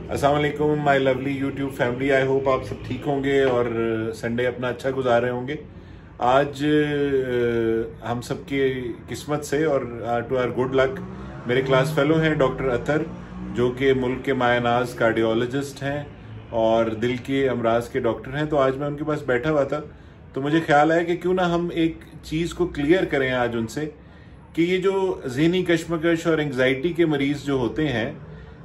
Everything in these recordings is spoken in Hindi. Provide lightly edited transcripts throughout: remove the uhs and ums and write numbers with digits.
अस्सलाम वालेकुम my lovely YouTube family. I hope आप सब ठीक होंगे और संडे अपना अच्छा गुजार रहे होंगे। आज हम सब की किस्मत से और टू आवर गुड लक मेरे क्लास फेलो हैं डॉक्टर अतर, जो कि मुल्क के मायनाज कार्डियोलॉजिस्ट हैं और दिल के अमराज के डॉक्टर हैं। तो आज मैं उनके पास बैठा हुआ था तो मुझे ख्याल आया कि क्यों ना हम एक चीज़ को क्लियर करें आज उनसे कि ये जो ज़हनी कश्मकश और एंग्जाइटी के मरीज जो होते हैं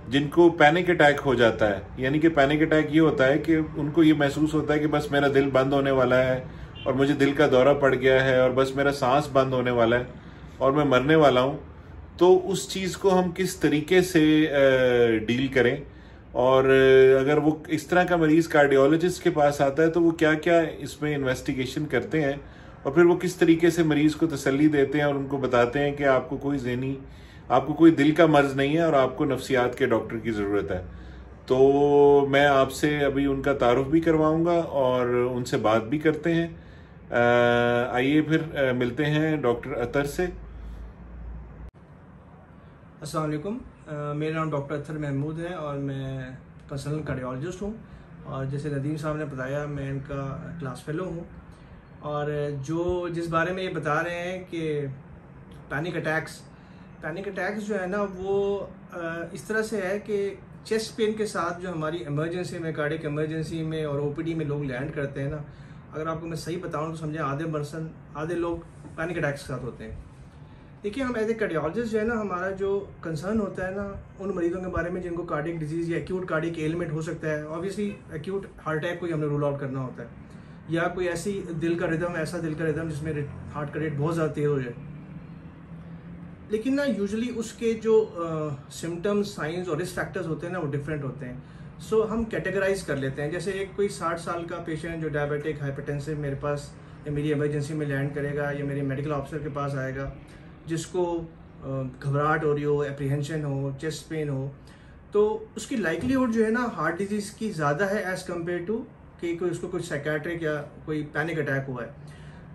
जिनको पैनिक अटैक हो जाता है, यानी कि पैनिक अटैक ये होता है कि उनको ये महसूस होता है कि बस मेरा दिल बंद होने वाला है और मुझे दिल का दौरा पड़ गया है और बस मेरा सांस बंद होने वाला है और मैं मरने वाला हूँ। तो उस चीज़ को हम किस तरीके से डील करें, और अगर वो इस तरह का मरीज कार्डियोलॉजिस्ट के पास आता है तो वो क्या क्या इसमें इन्वेस्टिगेशन करते हैं और फिर वो किस तरीके से मरीज को तसल्ली देते हैं और उनको बताते हैं कि आपको कोई दिल का मर्ज नहीं है और आपको नफ्सियात के डॉक्टर की ज़रूरत है। तो मैं आपसे अभी उनका तारुफ भी करवाऊंगा और उनसे बात भी करते हैं। आइए फिर मिलते हैं डॉक्टर अतर से। अस्सलाम वालेकुम, मेरा नाम डॉक्टर अतर महमूद है और मैं कंसल्टेंट कार्डियोलॉजिस्ट हूँ। और जैसे नदीम साहब ने बताया, मैं इनका क्लास फेलो हूँ। और जिस बारे में ये बता रहे हैं कि पैनिक अटैक्स जो है ना, वो इस तरह से है कि चेस्ट पेन के साथ जो हमारी इमरजेंसी में, कार्डियक इमरजेंसी में और ओपीडी में लोग लैंड करते हैं ना, अगर आपको मैं सही बताऊँ तो समझें आधे लोग पैनिक अटैक्स के साथ होते हैं। देखिए, हम एज ए कार्डियोलॉजिस्ट जो है ना, हमारा जो कंसर्न होता है ना उन मरीजों के बारे में जिनको कार्डियक डिजीज़ या एक्यूट कार्डियक एलिमेंट हो सकता है। ऑब्वियसली एक्यूट हार्ट अटैक को ही हमने रूल आउट करना होता है, या कोई ऐसा दिल का रिदम जिसमें हार्ट का रेट बहुत ज़्यादा तेज़ हो जाए। लेकिन ना यूजुअली उसके जो सिम्टम्स, साइंस और रिस्क फैक्टर्स होते हैं ना, वो डिफरेंट होते हैं। सो हम कैटेगराइज कर लेते हैं। जैसे एक कोई 60 साल का पेशेंट जो डायबिटिक हाइपरटेंसिव मेरे पास या मेरी इमरजेंसी में लैंड करेगा या मेरे मेडिकल ऑफिसर के पास आएगा, जिसको घबराहट हो रही हो, एप्रीहेंशन हो, चेस्ट पेन हो, तो उसकी लाइकलीहुड जो है ना हार्ट डिजीज़ की ज़्यादा है एज़ कम्पेयर टू कि उसको कोई साइकेट्रिक या कोई पैनिक अटैक हुआ है।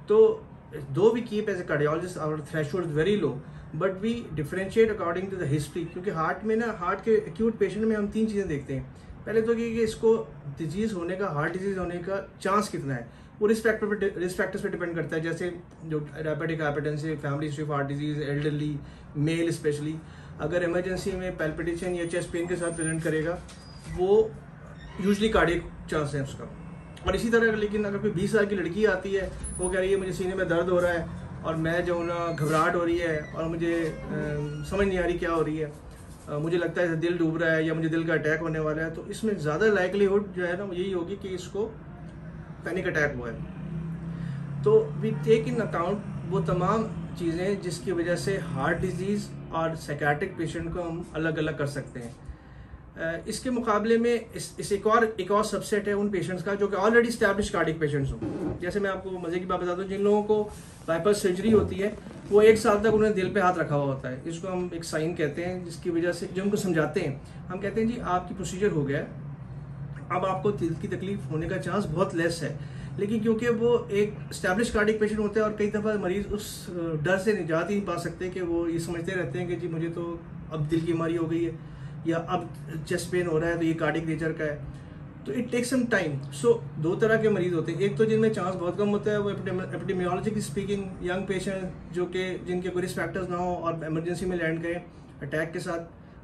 तो दो we keep as a cardiologist our threshold very low, but we differentiate according to the history. क्योंकि हार्ट के एक्यूट पेशेंट में हम 3 चीज़ें देखते हैं। पहले तो कि इसको डिजीज़ होने का, हार्ट डिजीज़ होने का चांस कितना है, वो रिस्क फैक्टर्स पे डिपेंड करता है। जैसे जो diabetic hypertensive, family history of heart disease, elderly, male specially, अगर इमरजेंसी में पैल्पिटेशन या चेस्ट पेन के साथ प्रेजेंट करेगा, वो यूजुअली कार्डियक चांस है उसका। और इसी तरह लेकिन अगर कोई 20 साल की लड़की आती है, वो कह रही है मुझे सीने में दर्द हो रहा है और मैं जो ना घबराहट हो रही है और मुझे समझ नहीं आ रही क्या हो रही है, मुझे लगता है दिल डूब रहा है या मुझे दिल का अटैक होने वाला है, तो इसमें ज़्यादा लाइकलीहुड जो है ना यही होगी कि इसको पैनिक अटैक हुआ है। तो वी टेक इन अकाउंट वो तमाम चीज़ें जिसकी वजह से हार्ट डिजीज़ और साइकेट्रिक पेशेंट को हम अलग अलग कर सकते हैं। इसके मुकाबले में इस एक और सबसेट है उन पेशेंट्स का जो कि ऑलरेडी स्टैब्लिश कार्डियक पेशेंट्स हों। जैसे मैं आपको मज़े की बात बता दूं, जिन लोगों को बाईपास सर्जरी होती है वो 1 साल तक उन्हें दिल पे हाथ रखा हुआ होता है। इसको हम एक साइन कहते हैं, जिसकी वजह से जो उनको समझाते हैं, हम कहते हैं जी आपकी प्रोसीजर हो गया है, अब आपको दिल की तकलीफ होने का चांस बहुत लेस है। लेकिन क्योंकि वो एक स्टैब्लिश कार्डियक पेशेंट होते हैं और कई दफ़ा मरीज उस डर से निजात ही नहीं पा सकते कि वो ये समझते रहते हैं कि जी मुझे तो अब दिल की बीमारी हो गई है या अब चेस्ट पेन हो रहा है तो ये कार्डियक नेचर का है। तो इट टेक्स सम टाइम। सो 2 तरह के मरीज होते हैं। एक तो जिनमें चांस बहुत कम होता है, वो एपिडेमियोलॉजिकली स्पीकिंग यंग पेशेंट जिनके कोई रिस्क फैक्टर्स ना हो और इमरजेंसी में लैंड करें अटैक के साथ,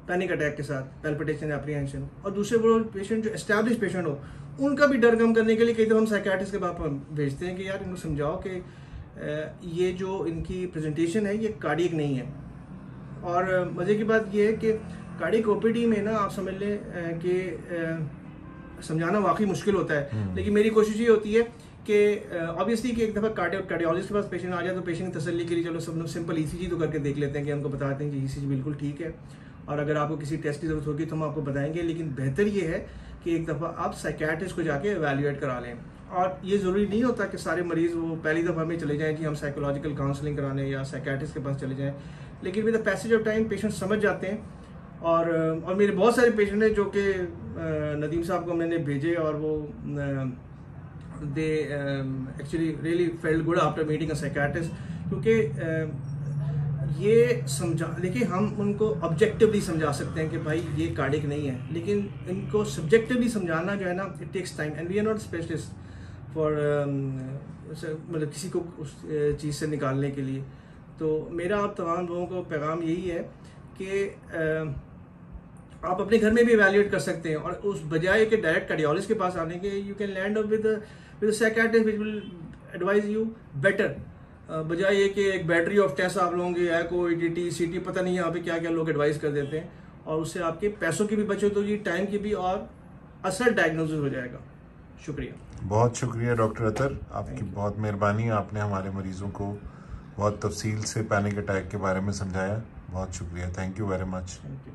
पैनिक अटैक के साथ, पैल्पिटेशन, एप्रीहेंशन। और दूसरे वो पेशेंट जो एस्टैब्लिश पेशेंट हो, उनका भी डर कम करने के लिए कई तो हम साइकियाट्रिस्ट के पास भेजते हैं कि यार इनको समझाओ कि ये जो इनकी प्रेजेंटेशन है ये कार्डियक नहीं है। और मज़े की बात ये है कि कार्डियक ओपीडी में ना आप समझ लें कि समझाना वाकई मुश्किल होता है। लेकिन मेरी कोशिश ये होती है कि ऑब्वियसली कि एक दफ़ा कार्डियोलॉजिस्ट के पास पेशेंट आ जाए तो पेशेंट की तसल्ली के लिए चलो सब लोग सिंपल ईसीजी तो करके देख लेते हैं कि हमको बताते हैं कि ईसीजी बिल्कुल ठीक है, और अगर आपको किसी टेस्ट की ज़रूरत होगी तो हम आपको बताएंगे। लेकिन बेहतर ये है कि एक दफ़ा आप साइकियाट्रिस्ट को जाके एवेल्युएट करा लें। और ये ज़रूरी नहीं होता कि सारे मरीज़ वो पहली दफ़ा में चले जाएँ कि हम साइकोलॉजिकल काउंसलिंग कराने या साइकियाट्रिस्ट के पास चले जाएँ। लेकिन with the passage of time patient समझ जाते हैं। और मेरे बहुत सारे पेशेंट हैं जो कि नदीम साहब को मैंने भेजे और वो they actually really felt good after meeting a psychiatrist. क्योंकि ये समझा, देखिए हम उनको ऑब्जेक्टिवली समझा सकते हैं कि भाई ये कार्डिक नहीं है, लेकिन इनको सब्जेक्टिवली समझाना जो है ना, it takes time and we are not specialist for मतलब किसी को उस चीज़ से निकालने के लिए। तो मेरा आप तमाम लोगों को पैगाम यही है कि आप अपने घर में भी इवैल्यूएट कर सकते हैं, और उस बजाय के डायरेक्ट कार्डियोलॉजिस्ट के पास आने के, you can land up with psychiatrist which will advise you better, बजाय ये कि एक बैटरी ऑफ टेस्ट आप लोगे, एको, ईटीटी, सीटी, पता नहीं यहाँ पे क्या क्या लोग एडवाइस कर देते हैं, और उससे आपके पैसों की भी बचत होगी, टाइम की भी, और असल डायग्नोसिस हो जाएगा। शुक्रिया, बहुत शुक्रिया डॉक्टर अतर, आपकी बहुत मेहरबानी। आपने हमारे मरीजों को बहुत तफसील से पैनिक अटैक के बारे में समझाया। बहुत शुक्रिया, thank you very much. Thank you.